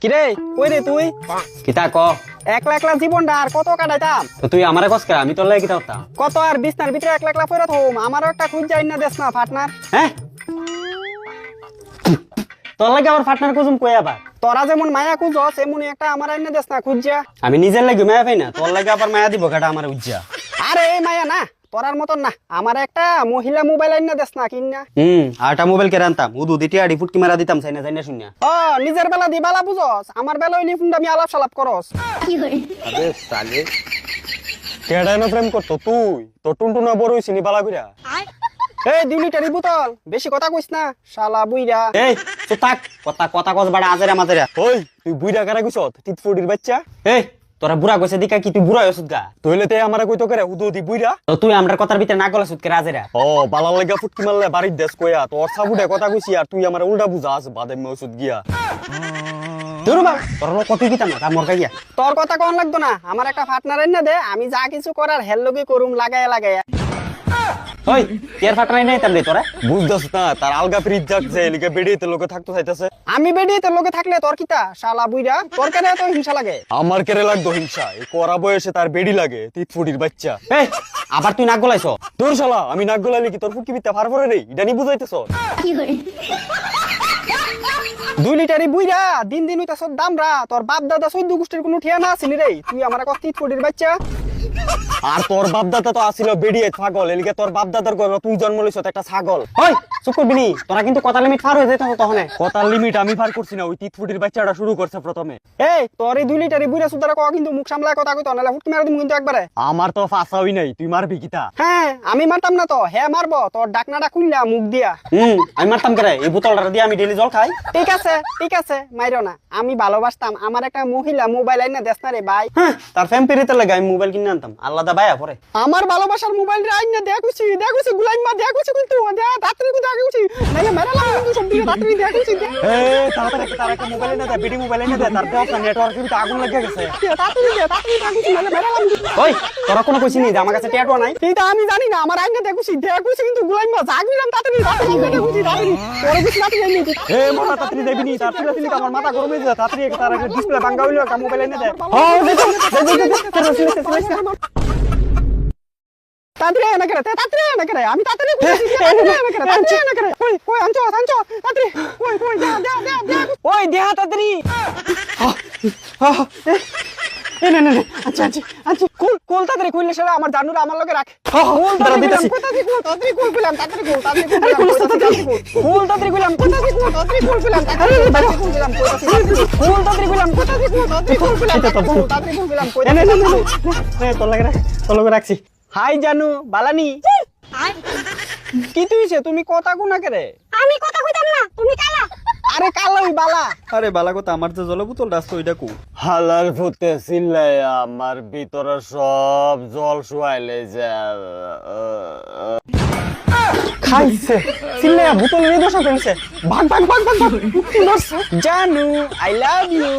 কিরে কই রে তুই? কিতা ক একলা একলা জীবনটা আর কত কাটাইতাম? তো তুই আমারে কস কে আমি তোর লাগি কিতা করতাম? কত আর বিছনার ভিতরে একলা একলা পড়ে থাকুম? আমারও একটা খুঁজ যাই না দেশ না পার্টনার। হ্যাঁ তোর লাগি আমার পার্টনার কুজুম কই আবার? তোরা যেমন মায়া খুঁজস এমনই একটা আমার আইনা দেশ না খুঁজা। আমি নিজের লাগি মায়া পাই না, তোর লাগি আবার মায়া দিব কাটা আমার উজ্জা। আরে এই মায়া না তোরার মতন না, আমার একটা মহিলা মোবাইল আইনা দেশ না কিনা। আটা মোবাইল কে রানতাম উদু দিটি আড়ি ফুটকি মারা দিতাম চাই না শুনিয়া। ও নিজের বেলা দি বালা বুঝস, আমার বেলা হইলি ফোনটা আমি আলাপ সালাপ করস। আবে সালে কেডা না প্রেম করতো তুই? তো টুনটুনা বড় হইছিনি বালা কইরা। এই 2 লিটারি বোতল, বেশি কথা কইস না শালা বুইরা। এই চুপ থাক, কথা কথা কস বাড়া আজেরা মাঝেরা। ওই তুই বুইড়া কারা কইছ? টিটফুডির বাচ্চা। এই তোরা বুড়া কইছে দিকা কি তুই বুড়া হইছস গা? তইলে তে আমারে কইতো করে উদু দি বুইড়া। তো তুই আমরার কথার ভিতরে না গলা সুদ কে রাজেরা। ও বালা লাগা ফুটকি মারলে বাড়ির দেশ কইয়া তোর সাবুডে কথা কইছি আর তুই আমারে উল্টা বুঝাস বাদে মৌসুদ গিয়া। দুরবা তোর কত কিতা না কামর কাইয়া। তোর কথা কোন লাগতো না, আমার একটা পার্টনার আইনা দে, আমি যা কিছু করার হেল লগি করুম লাগায়া লাগায়া। ওই কেয়ার ফাটনাই নাই তার তোরা বুঝদছ না তার আলগা ফ্রিজ যাচ্ছে এলিকে বেড়িতে লোকে থাকতো চাইতেছে। আমি বেডিতে লোকে থাকলে তোর কিতা শালা বুইরা? তোর কেন এত হিংসা লাগে? আমার কেরে লাগতো হিংসা, এই করা বয়সে তার বেড়ি লাগে টিটফুডির বাচ্চা। এই আবার তুই নাক গলাইছ? তোর শালা আমি নাক গলাইলি কি তোর ফুকি বিতে ফার পরে রে? এটা নি বুঝাইতেছ? 2 লিটারি বুইরা দিন দিন হইতাছ দামরা, তোর বাপ দাদা 14 গোষ্ঠীর কোনো ঠিয়া না আসিনি রে, তুই আমার কত টিটফুডির বাচ্চা। আর তোর বাপ দাদা তো আসিল বেড়িয়ে ছাগল, এলিকে তোর বাপ দাদার গর্ব তুই জন্ম লইছ একটা ছাগল। ওই চুপ করবি নি, তোরা কিন্তু কথা লিমিট পার হয়ে যেত তখন। কথা লিমিট আমি পার করছি না, ওই টিটফুডির বাচ্চাটা শুরু করছে প্রথমে। এই তোর এই 2 লিটারি বুইরা সুদারা কও কিন্তু মুখ সামলায় কথা কইতো নালে হুট মেরে দিমু কিন্তু একবারে। আমার তো ফাঁসাওই নাই, তুই মারবি কিতা? হ্যাঁ আমি মারতাম না তো, হ্যাঁ মারবো তোর ডাকনাটা খুললা মুখ দিয়া। আমি মারতাম করে এই বোতলটা দিয়ে আমি ডেইলি জল খাই। ঠিক আছে মাইরো না, আমি ভালোবাসতাম আমার একটা মহিলা মোবাইল আইনা দেশ না রে ভাই। হ্যাঁ তার ফ্যাম পেরিতে লাগে আমি মোবাইল কিনে আনতাম আলাদা ভাইয়া পরে। আমার ভালোবাসার মোবাইল রে আইনা দেখুছি গুলাইমা দেখুছি কিন্তু তাড়াতাড়ি কিন্তু দেখুছি নাইলে মেরালাম কিন্তু সব দিকে তাড়াতাড়ি দেখুছি। তাড়াতাড়ি তার একটা মোবাইল এনে দে, বিডি মোবাইল এনে দে, তার ব্যবসা নেটওয়ার্কের ভিতরে আগুন লেগে গেছে। তাড়াতাড়ি দেখুছি নাইলে মেরালাম। ওই তোরা কোনো কইছিনি যে আমার কাছে ট্যাটু নাই? এইটা আমি জানি না, আমার আইনা দেখুছি কিন্তু গুলাইমা জাগিলাম তাড়াতাড়ি দেখুছি তাড়াতাড়ি তোর কিছু তাড়াতাড়ি আইনি। মোটা তাড়াতাড়ি দেবি নি, তার ছিলা ছিলা আমার মাথা গরম হয়ে যায়। তাড়াতাড়ি তার একটা ডিসপ্লে ভাঙা হইলো, একটা মোবাইল এনে দে। তাড়াতাড়ি না করে আমি তাড়াতাড়ি কই আনছো তাড়াতাড়ি কই দে ওই দে তাড়াতাড়ি। না আচ্ছা কোল তাড়াতাড়ি কইলে সেটা আমার জানুরা আমার লগে রাখ। তাড়াতাড়ি কোল পেলাম তাড়াতাড়ি কোল রাখছি। হাই জানু বালানি কি তুইছে তুমি কথা কোনা করে? আমি কথা কইতাম না, তুমি কালা। আরে কালা ওই বালা। আরে বালা কথা আমার যে জল বোতল রাস্তা ওইটা কো হালার ফুটে চিল্লাই আমার ভিতরে সব জল শুয়াইলে যা খাইছে চিল্লাই বোতল নিয়ে বসা ফেলছে। ভাগ জানু আই লাভ ইউ।